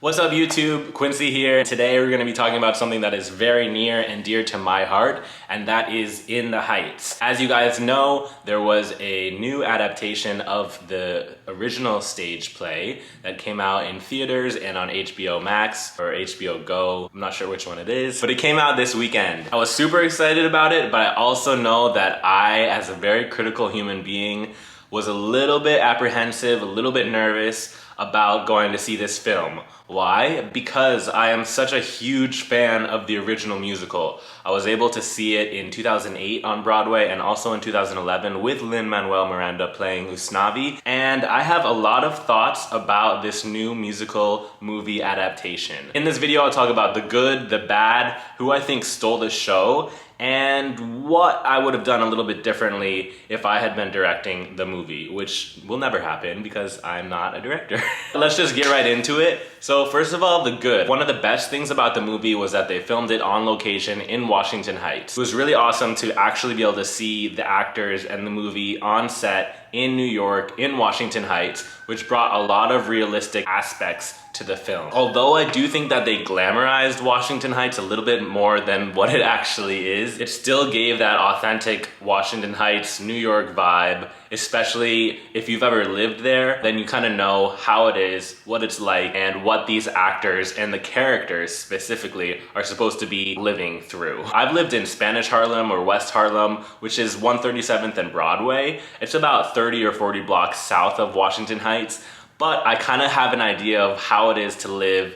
What's up YouTube? Quincy here. Today we're going to be talking about something that is very near and dear to my heart, and that is In the Heights. As you guys know, there was a new adaptation of the original stage play that came out in theaters and on HBO Max or HBO Go. I'm not sure which one it is, but it came out this weekend. I was super excited about it, but I also know that I, as a very critical human being, was a little bit apprehensive, a little bit nervous about going to see this film. Why? Because I am such a huge fan of the original musical. I was able to see it in 2008 on Broadway and also in 2011 with Manuel-Miranda playing Usnavi. And I have a lot of thoughts about this new musical movie adaptation. In this video, I'll talk about the good, the bad, who I think stole the show, and what I would have done a little bit differently if I had been directing the movie, which will never happen because I'm not a director. Let's just get right into it. So first of all, the good. One of the best things about the movie was that they filmed it on location in Washington Heights. It was really awesome to actually be able to see the actors and the movie on set in New York, in Washington Heights, which brought a lot of realistic aspects to the film. Although I do think that they glamorized Washington Heights a little bit more than what it actually is, it still gave that authentic Washington Heights, New York vibe, especially if you've ever lived there, then you kind of know how it is, what it's like, and what these actors and the characters specifically are supposed to be living through. I've lived in Spanish Harlem or West Harlem, which is 137th and Broadway. It's about 30 or 40 blocks south of Washington Heights, but I kind of have an idea of how it is to live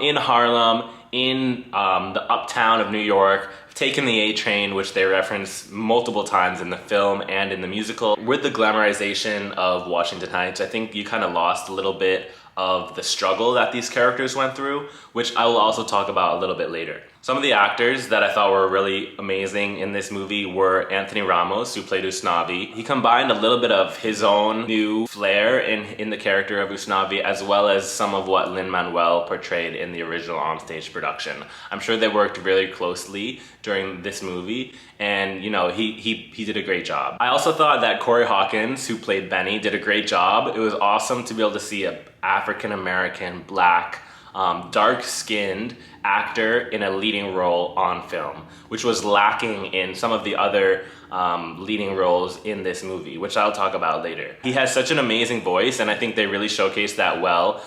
in Harlem, in the uptown of New York. I've taken the A train, which they reference multiple times in the film and in the musical. With the glamorization of Washington Heights, I think you kind of lost a little bit of the struggle that these characters went through, which I will also talk about a little bit later. Some of the actors that I thought were really amazing in this movie were Anthony Ramos, who played Usnavi. He combined a little bit of his own new flair in the character of Usnavi, as well as some of what Lin-Manuel portrayed in the original onstage production. I'm sure they worked really closely during this movie, and you know, he did a great job. I also thought that Corey Hawkins, who played Benny, did a great job. It was awesome to be able to see an African-American, black, dark-skinned actor in a leading role on film, which was lacking in some of the other leading roles in this movie, which I'll talk about later. He has such an amazing voice, and I think they really showcased that well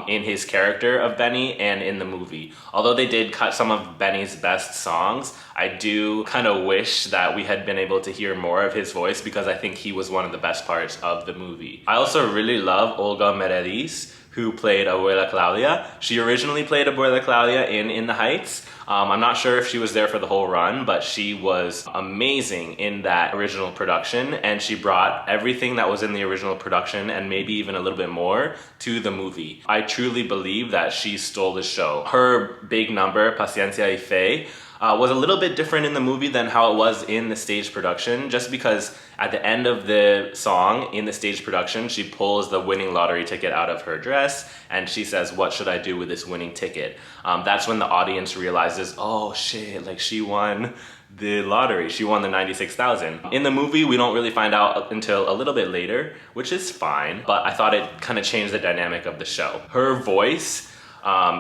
in his character of Benny and in the movie. Although they did cut some of Benny's best songs, I do kind of wish that we had been able to hear more of his voice because I think he was one of the best parts of the movie. I also really love Olga Merediz, who played Abuela Claudia. She originally played Abuela Claudia in the Heights. I'm not sure if she was there for the whole run, but she was amazing in that original production, and she brought everything that was in the original production and maybe even a little bit more to the movie. I truly believe that she stole the show. Her big number, Paciencia y Fe, was a little bit different in the movie than how it was in the stage production, just because at the end of the song in the stage production, she pulls the winning lottery ticket out of her dress and she says, "What should I do with this winning ticket?" That's when the audience realizes, oh shit, like she won the lottery. She won the 96,000. In the movie, we don't really find out until a little bit later, which is fine, but I thought it kind of changed the dynamic of the show. Her voice,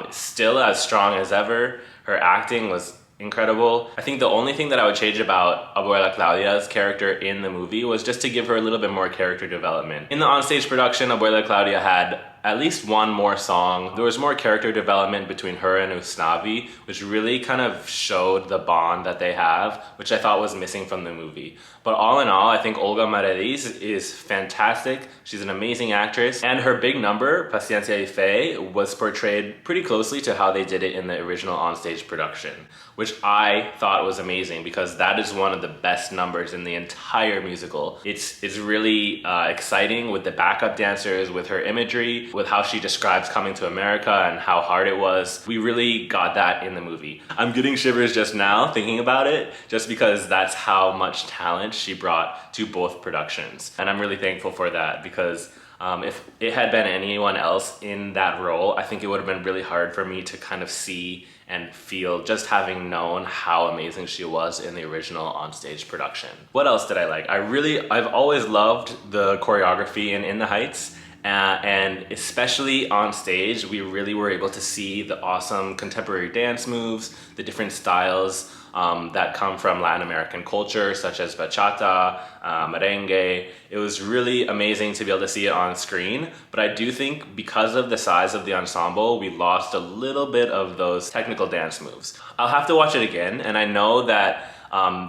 still as strong as ever. Her acting was incredible. I think the only thing that I would change about Abuela Claudia's character in the movie was just to give her a little bit more character development. In the onstage production, Abuela Claudia had at least one more song. There was more character development between her and Usnavi, which really kind of showed the bond that they have, which I thought was missing from the movie. But all in all, I think Olga Merediz is fantastic. She's an amazing actress, and her big number, Paciencia y Fe, was portrayed pretty closely to how they did it in the original onstage production, which I thought was amazing because that is one of the best numbers in the entire musical. It's really exciting with the backup dancers, with her imagery, with how she describes coming to America and how hard it was. We really got that in the movie. I'm getting shivers just now thinking about it, just because that's how much talent she brought to both productions. And I'm really thankful for that because if it had been anyone else in that role, I think it would have been really hard for me to kind of see and feel, just having known how amazing she was in the original onstage production. What else did I like? I've always loved the choreography in the Heights, And especially on stage, we really were able to see the awesome contemporary dance moves, the different styles that come from Latin American culture, such as bachata, merengue. It was really amazing to be able to see it on screen, but I do think because of the size of the ensemble, we lost a little bit of those technical dance moves. I'll have to watch it again, and I know that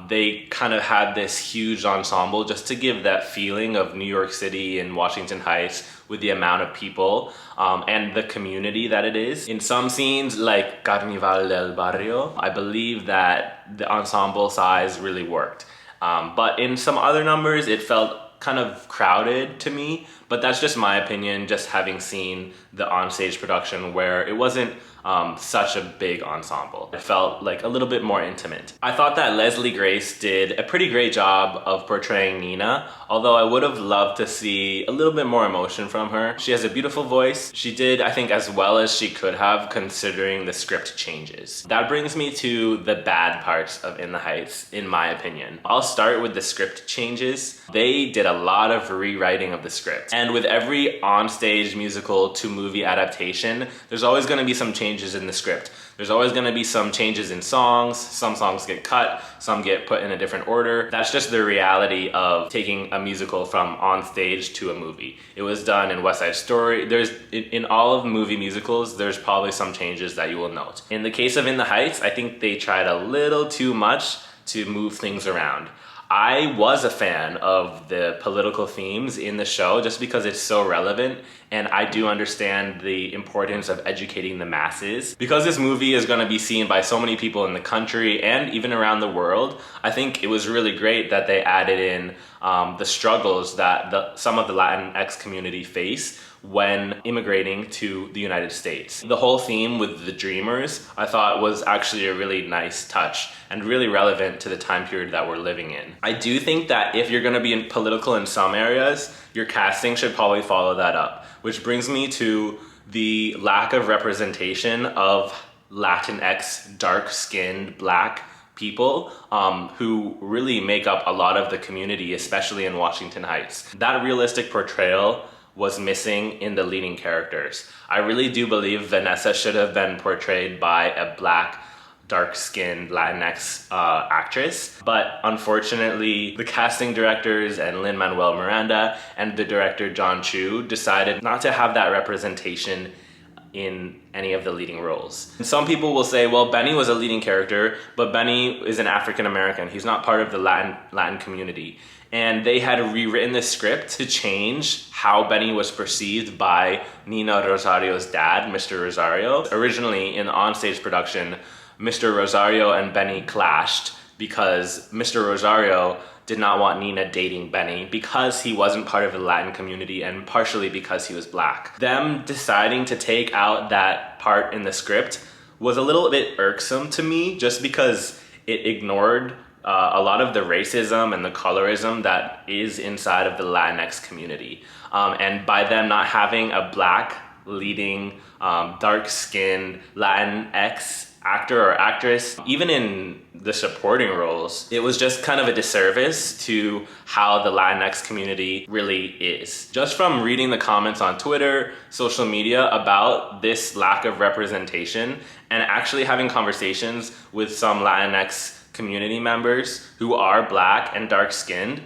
they kind of had this huge ensemble just to give that feeling of New York City and Washington Heights with the amount of people and the community that it is. In some scenes, like Carnival del Barrio, I believe that the ensemble size really worked. But in some other numbers, it felt kind of crowded to me, but that's just my opinion, just having seen the onstage production where it wasn't such a big ensemble. It felt like a little bit more intimate. I thought that Leslie Grace did a pretty great job of portraying Nina, although I would have loved to see a little bit more emotion from her. She has a beautiful voice. She did, I think, as well as she could have considering the script changes. That brings me to the bad parts of In the Heights, in my opinion. I'll start with the script changes. They did a lot of rewriting of the script. And with every onstage musical to movie adaptation, there's always going to be some changes in the script. There's always going to be some changes in songs. Some songs get cut, some get put in a different order. That's just the reality of taking a musical from on stage to a movie. It was done in West Side Story. In all of movie musicals, there's probably some changes that you will note. In the case of In the Heights, I think they tried a little too much to move things around. I was a fan of the political themes in the show just because it's so relevant, and I do understand the importance of educating the masses. Because this movie is going to be seen by so many people in the country and even around the world, I think it was really great that they added in the struggles that some of the Latinx community face when immigrating to the United States. The whole theme with the Dreamers, I thought, was actually a really nice touch and really relevant to the time period that we're living in. I do think that if you're gonna be political in some areas, your casting should probably follow that up, which brings me to the lack of representation of Latinx, dark-skinned, Black people who really make up a lot of the community, especially in Washington Heights. That realistic portrayal was missing in the leading characters. I really do believe Vanessa should have been portrayed by a Black, dark-skinned Latinx actress, but unfortunately the casting directors and Manuel-Miranda and the director John Chu decided not to have that representation in any of the leading roles. And some people will say, well, Benny was a leading character, but Benny is an African American. He's not part of the Latin community. And they had rewritten the script to change how Benny was perceived by Nina Rosario's dad, Mr. Rosario. Originally, in the onstage production, Mr. Rosario and Benny clashed because Mr. Rosario did not want Nina dating Benny because he wasn't part of the Latin community and partially because he was Black. Them deciding to take out that part in the script was a little bit irksome to me just because it ignored a lot of the racism and the colorism that is inside of the Latinx community. And by them not having a Black leading dark-skinned Latinx actor or actress, even in the supporting roles, it was just kind of a disservice to how the Latinx community really is. Just from reading the comments on Twitter, social media about this lack of representation, and actually having conversations with some Latinx community members who are Black and dark-skinned,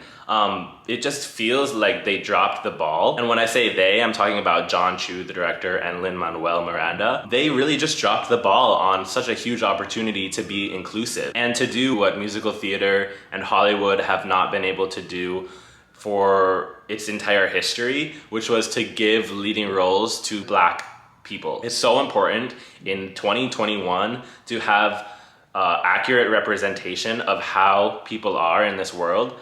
it just feels like they dropped the ball. And when I say they, I'm talking about John Chu, the director, and Manuel-Miranda. They really just dropped the ball on such a huge opportunity to be inclusive and to do what musical theater and Hollywood have not been able to do for its entire history, which was to give leading roles to Black people. It's so important in 2021 to have accurate representation of how people are in this world.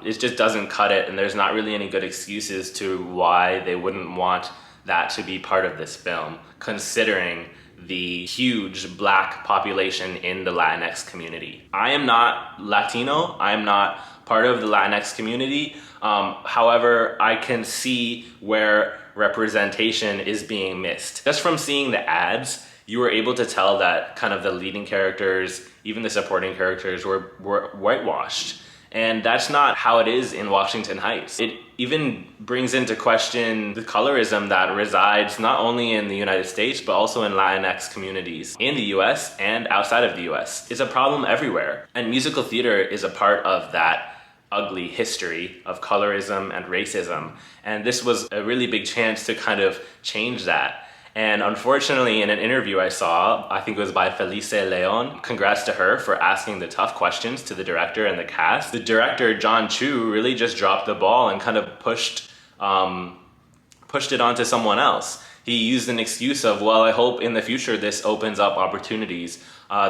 It just doesn't cut it, and there's not really any good excuses to why they wouldn't want that to be part of this film, considering the huge Black population in the Latinx community. I am not Latino, I am not part of the Latinx community. However, I can see where representation is being missed. Just from seeing the ads, you were able to tell that kind of the leading characters, even the supporting characters, were whitewashed. And that's not how it is in Washington Heights. It even brings into question the colorism that resides not only in the United States, but also in Latinx communities in the US and outside of the US. It's a problem everywhere. And musical theater is a part of that ugly history of colorism and racism. And this was a really big chance to kind of change that. And unfortunately, in an interview I saw, I think it was by Felice Leon, congrats to her for asking the tough questions to the director and the cast. The director, John Chu, really just dropped the ball and kind of pushed it onto someone else. He used an excuse of, well, I hope in the future this opens up opportunities.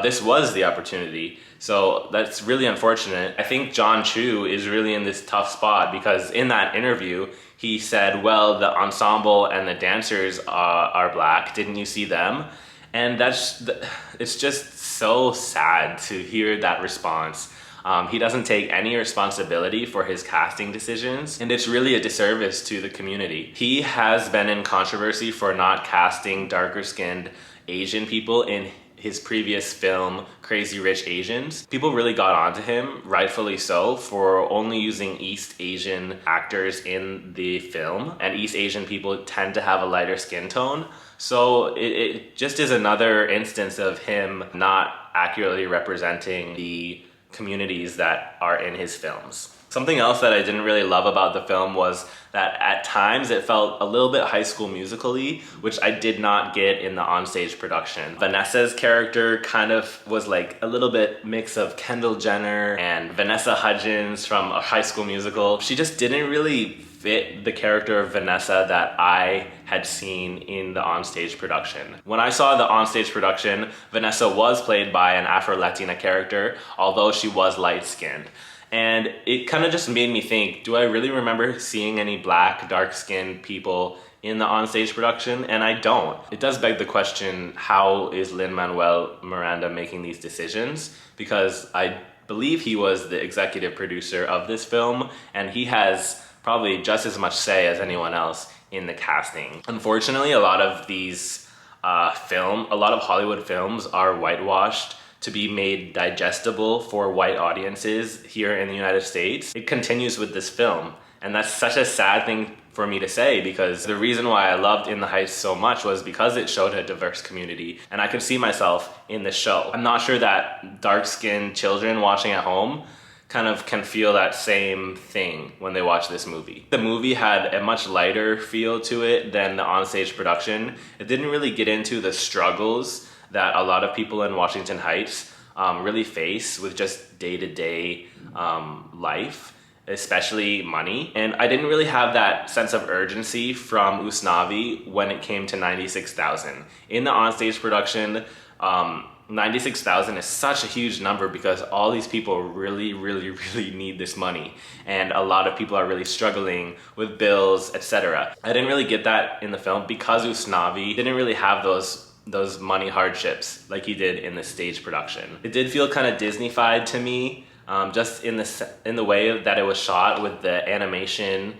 This was the opportunity. So that's really unfortunate. I think John Chu is really in this tough spot because in that interview, he said, well, the ensemble and the dancers are Black. Didn't you see them? And it's just so sad to hear that response. He doesn't take any responsibility for his casting decisions, and it's really a disservice to the community. He has been in controversy for not casting darker-skinned Asian people in his previous film, Crazy Rich Asians. People really got onto him, rightfully so, for only using East Asian actors in the film. And East Asian people tend to have a lighter skin tone. So it just is another instance of him not accurately representing the communities that are in his films. Something else that I didn't really love about the film was that at times it felt a little bit High School Musical-y, which I did not get in the onstage production. Vanessa's character kind of was like a little bit mix of Kendall Jenner and Vanessa Hudgens from a High School Musical. She just didn't really fit the character of Vanessa that I had seen in the onstage production. When I saw the onstage production, Vanessa was played by an Afro-Latina character, although she was light-skinned. And it kind of just made me think, do I really remember seeing any Black, dark-skinned people in the onstage production? And I don't. It does beg the question, how is Lin-Manuel-Miranda making these decisions? Because I believe he was the executive producer of this film, and he has probably just as much say as anyone else in the casting. Unfortunately, a lot of these a lot of Hollywood films are whitewashed to be made digestible for white audiences here in the United States. It continues with this film, and that's such a sad thing for me to say, because the reason why I loved In the Heights so much was because it showed a diverse community, and I could see myself in this show. I'm not sure that dark-skinned children watching at home kind of can feel that same thing when they watch this movie. The movie had a much lighter feel to it than the onstage production. It didn't really get into the struggles that a lot of people in Washington Heights really face with just day-to-day life, especially money. And I didn't really have that sense of urgency from Usnavi when it came to 96,000. In the onstage production, 96,000 is such a huge number because all these people really need this money, and a lot of people are really struggling with bills, etc. I didn't really get that in the film because Usnavi didn't really have those money hardships like he did in the stage production. It did feel kind of Disney-fied to me, just in the way that it was shot with the animation,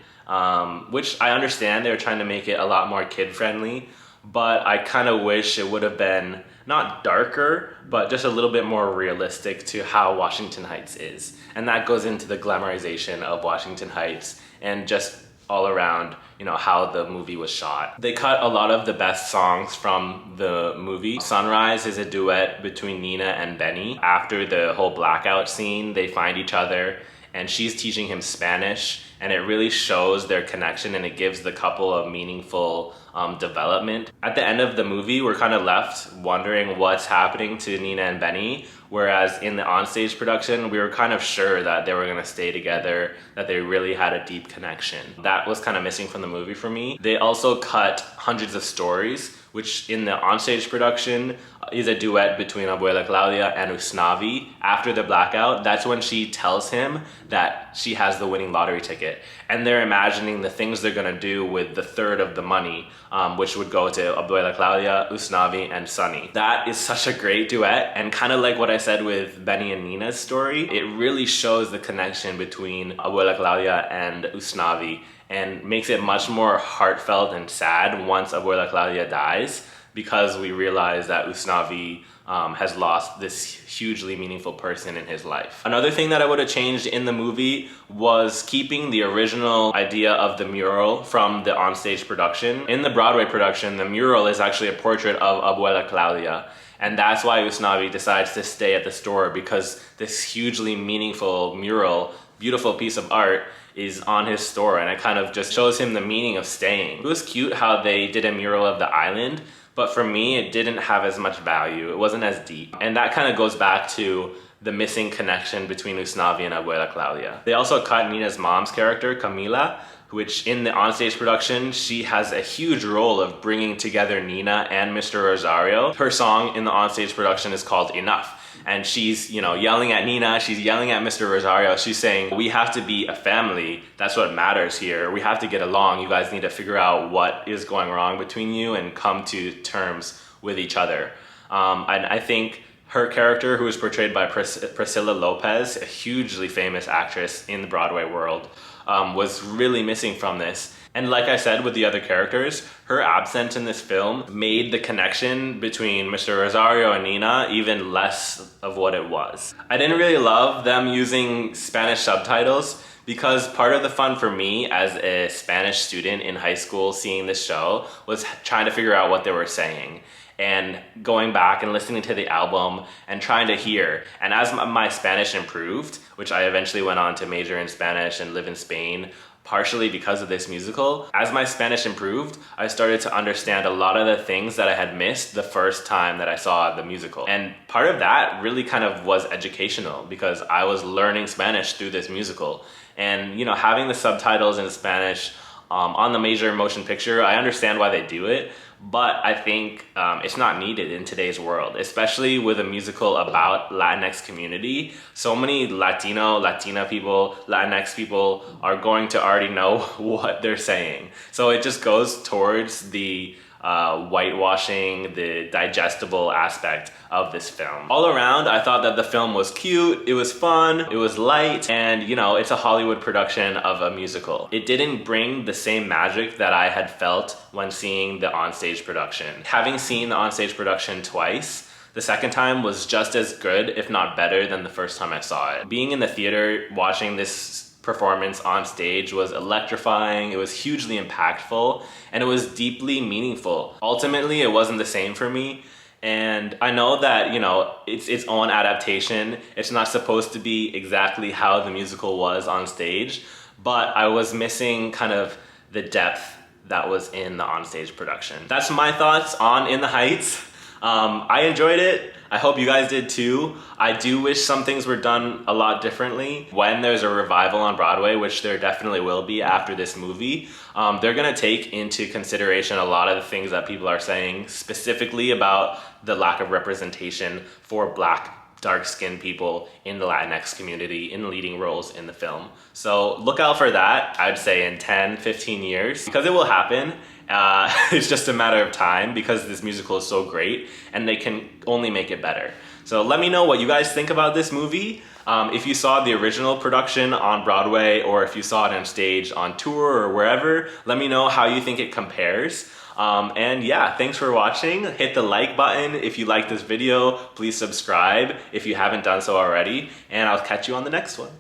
which I understand they were trying to make it a lot more kid-friendly, but I kind of wish it would have been not darker, but just a little bit more realistic to how Washington Heights is. And that goes into the glamorization of Washington Heights and just all around, how the movie was shot. They cut a lot of the best songs from the movie. Sunrise is a duet between Nina and Benny. After the whole blackout scene, they find each other and she's teaching him Spanish, and it really shows their connection and it gives the couple a meaningful development. At the end of the movie, we're kind of left wondering what's happening to Nina and Benny, whereas in the onstage production, we were kind of sure that they were gonna stay together, that they really had a deep connection. That was kind of missing from the movie for me. They also cut Hundreds of Stories, which in the onstage production is a duet between Abuela Claudia and Usnavi. After the blackout, that's when she tells him that she has the winning lottery ticket. And they're imagining the things they're gonna do with the third of the money, which would go to Abuela Claudia, Usnavi, and Sunny. That is such a great duet, and kind of like what I said with Benny and Nina's story, it really shows the connection between Abuela Claudia and Usnavi, and makes it much more heartfelt and sad once Abuela Claudia dies because we realize that Usnavi has lost this hugely meaningful person in his life. Another thing that I would have changed in the movie was keeping the original idea of the mural from the onstage production. In the Broadway production, the mural is actually a portrait of Abuela Claudia. And that's why Usnavi decides to stay at the store, because this hugely meaningful mural, beautiful piece of art, is on his store, and it kind of just shows him the meaning of staying. It was cute how they did a mural of the island, but for me, it didn't have as much value. It wasn't as deep. And that kind of goes back to the missing connection between Usnavi and Abuela Claudia. They also cut Nina's mom's character, Camila, which in the onstage production, she has a huge role of bringing together Nina and Mr. Rosario. Her song in the onstage production is called Enough. And she's, you know, yelling at Nina, she's yelling at Mr. Rosario. She's saying, we have to be a family. That's what matters here. We have to get along. You guys need to figure out what is going wrong between you and come to terms with each other. And I think her character, who is portrayed by Priscilla Lopez, a hugely famous actress in the Broadway world, was really missing from this. And like I said with the other characters, her absence in this film made the connection between Mr. Rosario and Nina even less of what it was. I didn't really love them using Spanish subtitles, because part of the fun for me as a Spanish student in high school seeing this show was trying to figure out what they were saying, and going back and listening to the album and trying to hear. And as my Spanish improved, which I eventually went on to major in Spanish and live in Spain, partially because of this musical, as my Spanish improved, I started to understand a lot of the things that I had missed the first time that I saw the musical. And part of that really kind of was educational, because I was learning Spanish through this musical. And, you know, having the subtitles in Spanish on the major motion picture, I understand why they do it, but I think it's not needed in today's world, especially with a musical about Latinx community. So many Latina people, Latinx people are going to already know what they're saying. So it just goes towards the whitewashing, the digestible aspect of this film. All around, I thought that the film was cute, it was fun, it was light, and you know, it's a Hollywood production of a musical. It didn't bring the same magic that I had felt when seeing the onstage production. Having seen the onstage production twice, the second time was just as good, if not better, than the first time I saw it. Being in the theater, watching this performance on stage was electrifying, it was hugely impactful, and it was deeply meaningful. Ultimately, it wasn't the same for me, and I know that, you know, it's its own adaptation. It's not supposed to be exactly how the musical was on stage, but I was missing kind of the depth that was in the onstage production. That's my thoughts on In the Heights. I enjoyed it. I hope you guys did too. I do wish some things were done a lot differently. When there's a revival on Broadway, which there definitely will be after this movie, they're gonna take into consideration a lot of the things that people are saying, specifically about the lack of representation for Black, dark-skinned people in the Latinx community in leading roles in the film. So look out for that, I'd say in 10, 15 years, because it will happen. It's just a matter of time, because this musical is so great and they can only make it better. So let me know what you guys think about this movie. If you saw the original production on Broadway, or if you saw it on stage on tour or wherever, let me know how you think it compares. And yeah, thanks for watching. Hit the like button if you like this video. Please subscribe if you haven't done so already, and I'll catch you on the next one.